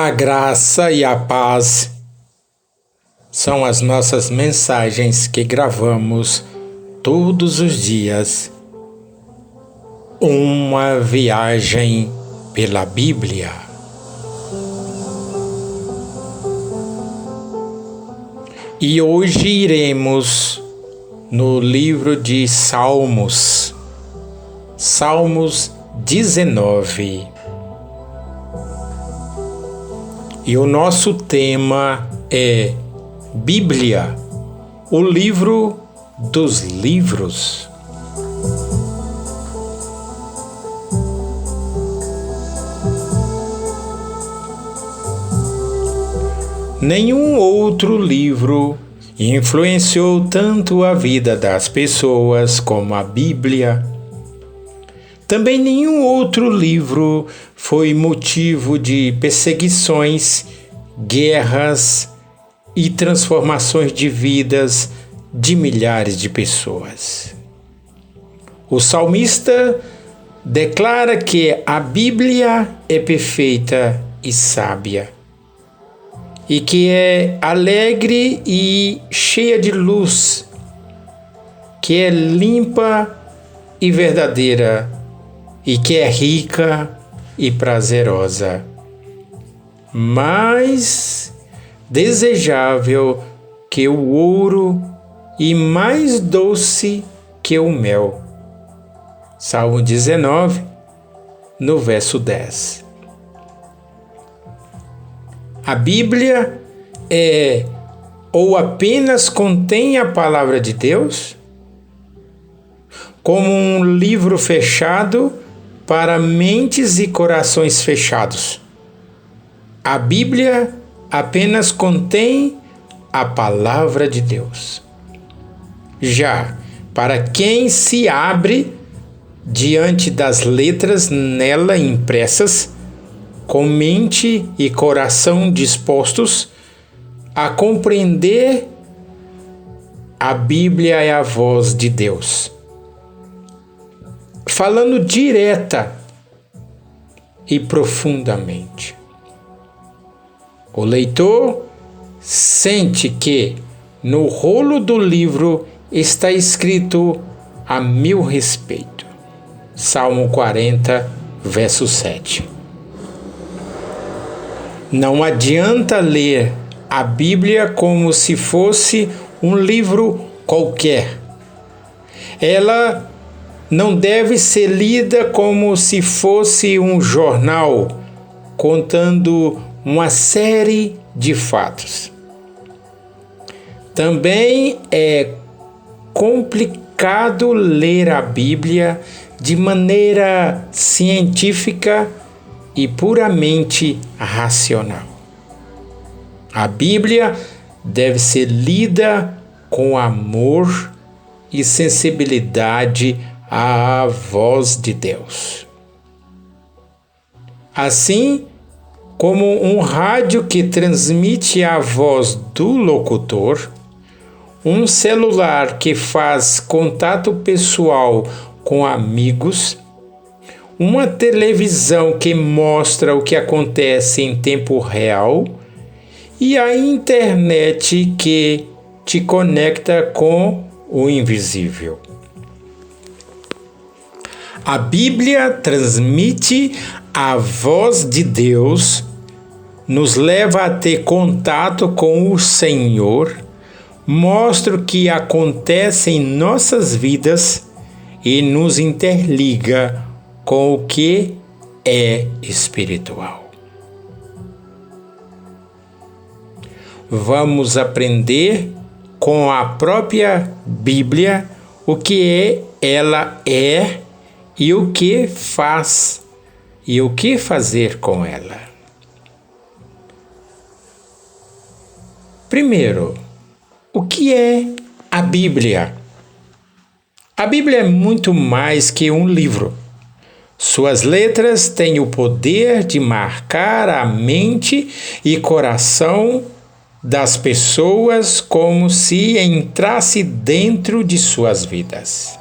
A graça e a paz são as nossas mensagens que gravamos todos os dias. Uma viagem pela Bíblia. E hoje iremos no livro de Salmos, Salmos 19. E o nosso tema é Bíblia, o livro dos livros. Nenhum outro livro influenciou tanto a vida das pessoas como a Bíblia. Também nenhum outro livro foi motivo de perseguições, guerras e transformações de vidas de milhares de pessoas. O salmista declara que a Bíblia é perfeita e sábia, e que é alegre e cheia de luz, que é limpa e verdadeira, e que é rica e prazerosa, mais desejável que o ouro e mais doce que o mel. Salmo 19, no verso 10. A Bíblia é ou apenas contém a palavra de Deus, como um livro fechado para mentes e corações fechados. A Bíblia apenas contém a palavra de Deus. Já para quem se abre diante das letras nela impressas, com mente e coração dispostos a compreender, a Bíblia é a voz de Deus, falando direta e profundamente. O leitor sente que no rolo do livro está escrito a meu respeito. Salmo 40, verso 7. Não adianta ler a Bíblia como se fosse um livro qualquer. Ela não deve ser lida como se fosse um jornal contando uma série de fatos. Também é complicado ler a Bíblia de maneira científica e puramente racional. A Bíblia deve ser lida com amor e sensibilidade à voz de Deus. Assim como um rádio que transmite a voz do locutor, um celular que faz contato pessoal com amigos, uma televisão que mostra o que acontece em tempo real e a internet que te conecta com o invisível. A Bíblia transmite a voz de Deus, nos leva a ter contato com o Senhor, mostra o que acontece em nossas vidas e nos interliga com o que é espiritual. Vamos aprender com a própria Bíblia o que ela é e o que faz e o que fazer com ela. Primeiro, o que é a Bíblia? A Bíblia é muito mais que um livro. Suas letras têm o poder de marcar a mente e coração das pessoas como se entrasse dentro de suas vidas.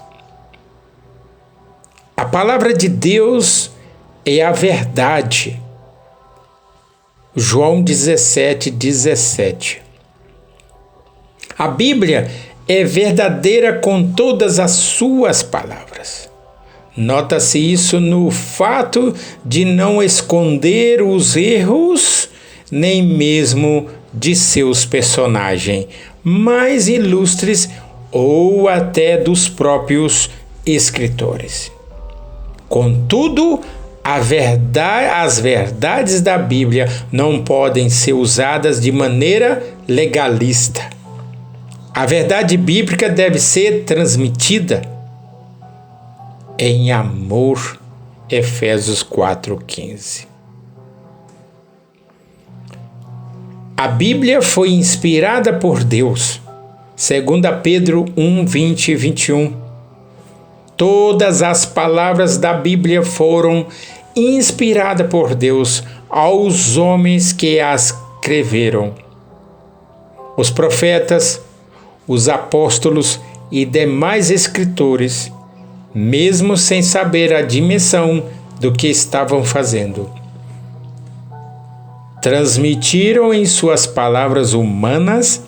A palavra de Deus é a verdade. João 17:17. A Bíblia é verdadeira com todas as suas palavras. Nota-se isso no fato de não esconder os erros, nem mesmo de seus personagens mais ilustres ou até dos próprios escritores. Contudo, as verdades da Bíblia não podem ser usadas de maneira legalista. A verdade bíblica deve ser transmitida em amor. Efésios 4:15. A Bíblia foi inspirada por Deus. 2 Pedro 1:20 e 21. Todas as palavras da Bíblia foram inspiradas por Deus aos homens que as escreveram. Os profetas, os apóstolos e demais escritores, mesmo sem saber a dimensão do que estavam fazendo, transmitiram em suas palavras humanas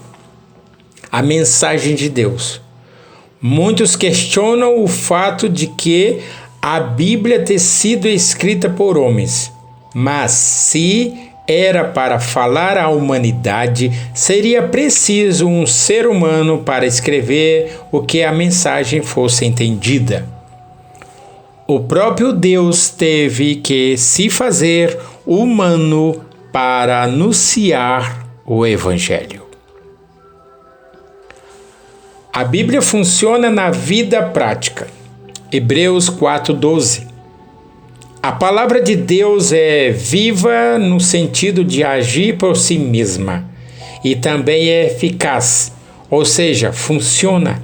a mensagem de Deus. Muitos questionam o fato de que a Bíblia ter sido escrita por homens, mas se era para falar à humanidade, seria preciso um ser humano para escrever o que a mensagem fosse entendida. O próprio Deus teve que se fazer humano para anunciar o Evangelho. A Bíblia funciona na vida prática. Hebreus 4:12. A palavra de Deus é viva no sentido de agir por si mesma e também é eficaz, ou seja, funciona,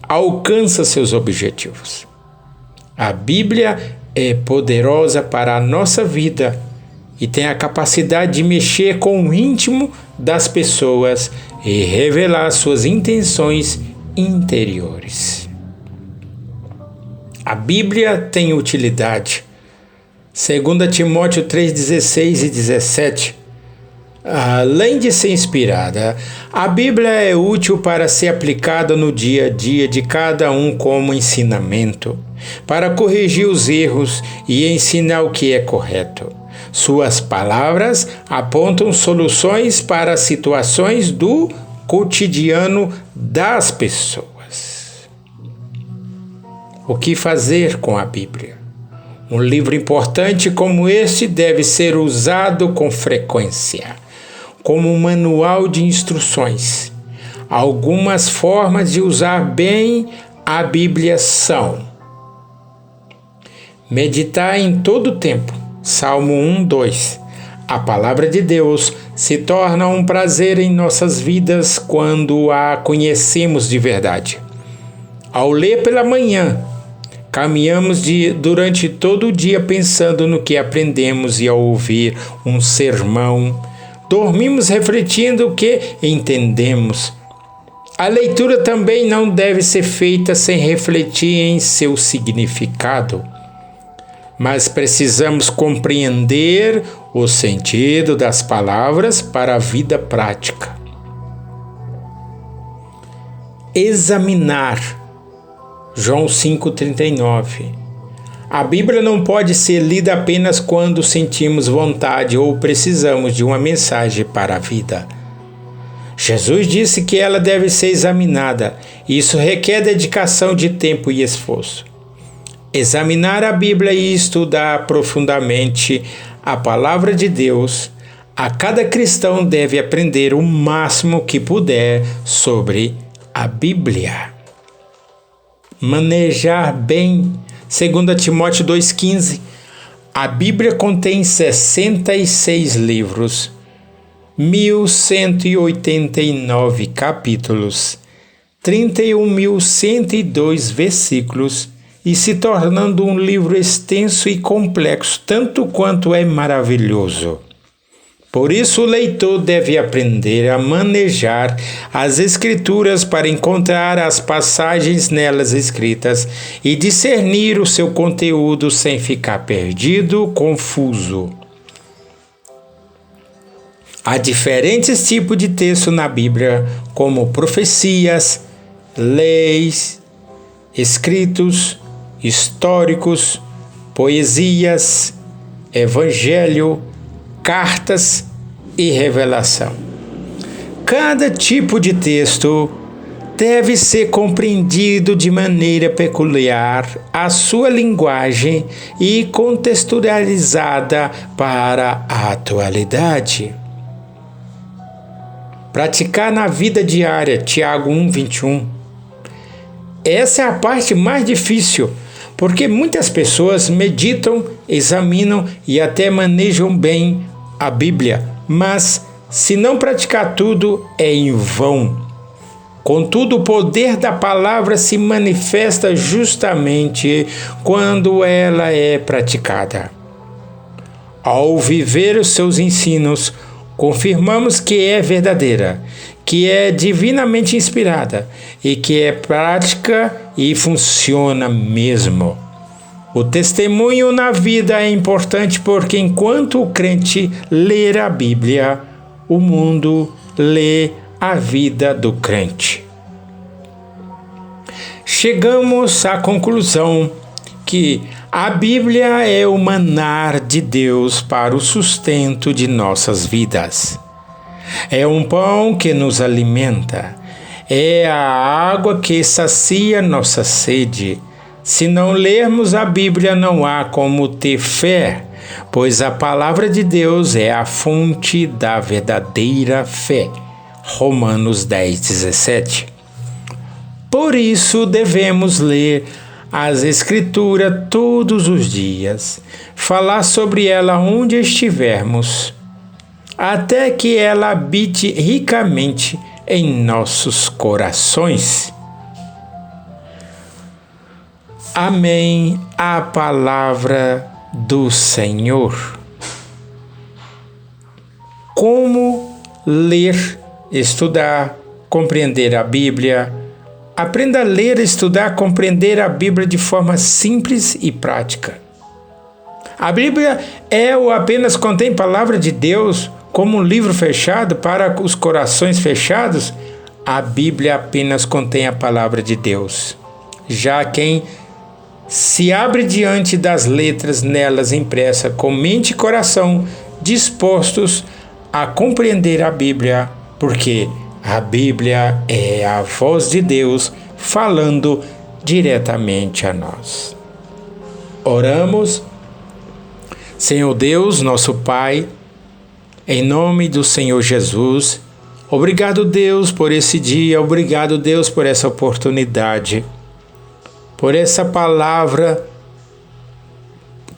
alcança seus objetivos. A Bíblia é poderosa para a nossa vida e tem a capacidade de mexer com o íntimo das pessoas e revelar suas intenções interiores. A Bíblia tem utilidade. 2 Timóteo 3:16 e 17. Além de ser inspirada, a Bíblia é útil para ser aplicada no dia a dia de cada um como ensinamento, para corrigir os erros e ensinar o que é correto. Suas palavras apontam soluções para as situações do cotidiano das pessoas. O que fazer com a Bíblia? Um livro importante como este deve ser usado com frequência, como um manual de instruções. Algumas formas de usar bem a Bíblia são: meditar em todo o tempo. Salmo 1:2. A palavra de Deus se torna um prazer em nossas vidas quando a conhecemos de verdade. Ao ler pela manhã, caminhamos durante todo o dia pensando no que aprendemos, e ao ouvir um sermão, dormimos refletindo o que entendemos. A leitura também não deve ser feita sem refletir em seu significado, mas precisamos compreender o sentido das palavras para a vida prática. Examinar. João 5:39. A Bíblia não pode ser lida apenas quando sentimos vontade ou precisamos de uma mensagem para a vida. Jesus disse que ela deve ser examinada. Isso requer dedicação de tempo e esforço. Examinar a Bíblia e estudar profundamente a palavra de Deus. A cada cristão deve aprender o máximo que puder sobre a Bíblia. Manejar bem. 2 Timóteo 2,15. A Bíblia contém 66 livros, 1.189 capítulos, 31.102 versículos, e se tornando um livro extenso e complexo, tanto quanto é maravilhoso. Por isso, o leitor deve aprender a manejar as Escrituras para encontrar as passagens nelas escritas e discernir o seu conteúdo sem ficar perdido, confuso. Há diferentes tipos de texto na Bíblia, como profecias, leis, escritos, históricos, poesias, evangelho, cartas e revelação. Cada tipo de texto deve ser compreendido de maneira peculiar à sua linguagem e contextualizada para a atualidade. Praticar na vida diária, Tiago 1:21. Essa é a parte mais difícil, porque muitas pessoas meditam, examinam e até manejam bem a Bíblia, mas se não praticar tudo, é em vão. Contudo, o poder da palavra se manifesta justamente quando ela é praticada. Ao viver os seus ensinos, confirmamos que é verdadeira, que é divinamente inspirada e que é prática e funciona mesmo. O testemunho na vida é importante porque enquanto o crente lê a Bíblia, o mundo lê a vida do crente. Chegamos à conclusão que a Bíblia é o manar de Deus para o sustento de nossas vidas. É um pão que nos alimenta, é a água que sacia nossa sede. Se não lermos a Bíblia, não há como ter fé, pois a palavra de Deus é a fonte da verdadeira fé. Romanos 10:17. Por isso devemos ler as Escrituras todos os dias, falar sobre ela onde estivermos, até que ela habite ricamente em nossos corações. Amém. A palavra do Senhor. Como ler, estudar, compreender a Bíblia? Aprenda a ler, estudar, compreender a Bíblia de forma simples e prática. A Bíblia é ou apenas contém palavra de Deus como um livro fechado para os corações fechados? A Bíblia apenas contém a palavra de Deus. Já quem se abre diante das letras nelas impressa com mente e coração dispostos a compreender a Bíblia, porque a Bíblia é a voz de Deus falando diretamente a nós. Oramos. Senhor Deus, nosso Pai, em nome do Senhor Jesus, obrigado, Deus, por esse dia, obrigado, Deus, por essa oportunidade, por essa palavra,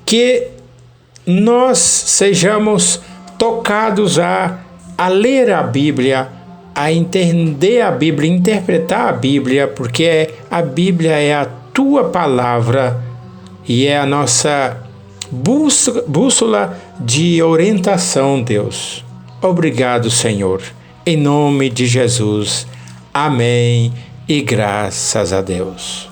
que nós sejamos tocados a ler a Bíblia, a entender a Bíblia, interpretar a Bíblia, porque a Bíblia é a tua palavra e é a nossa bússola de orientação, Deus. Obrigado, Senhor. Em nome de Jesus. Amém e graças a Deus.